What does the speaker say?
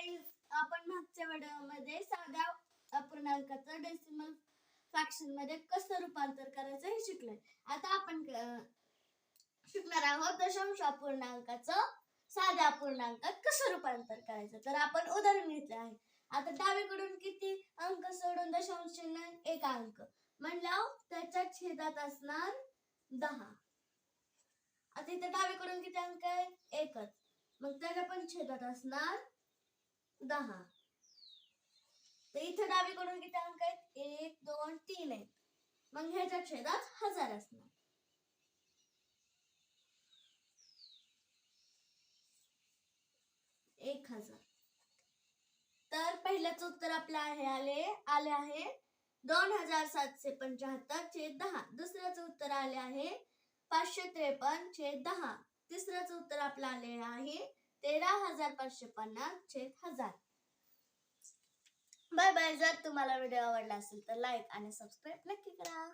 Guys, आपण मागच्या व्हिडिओमध्ये साध्या अपूर्णांकाचं डेसिमल फ्रॅक्शन मध्ये कसं रूपांतर करायचं हे शिकलोय. आता आपण शिकणार आहोत दशांश अपूर्णांकाचं साध्या अपूर्णांकात कसं रूपांतर करायचं. तर आपण उदाहरण घेतले आहे. आता डावीकडून किती अंक सोडून दशांश चिन्ह 1 अंक म्हणल्यावर त्याच्या छेदात असणार 10. आता इथे डावीकडून किती अंक आहे? 1च, मग त्याच्या पण छेदात असणार 10. तर इथे डावीकडून किती अंक आहेत? 1 2 3 आहेत, मग ह्याच्या छेदात 1000 असणार. तर पहिल्याच उत्तर आपलं आले आहे 2775/10. दुसऱ्याचं उत्तर आले आहे 553/10. तिसऱ्याचं उत्तर आपलं आले आहे 13550/1000. Bye bye. जर तुम्हाला व्हिडिओ आवडला असेल तर लाईक आणि सबस्क्राईब नक्की करा.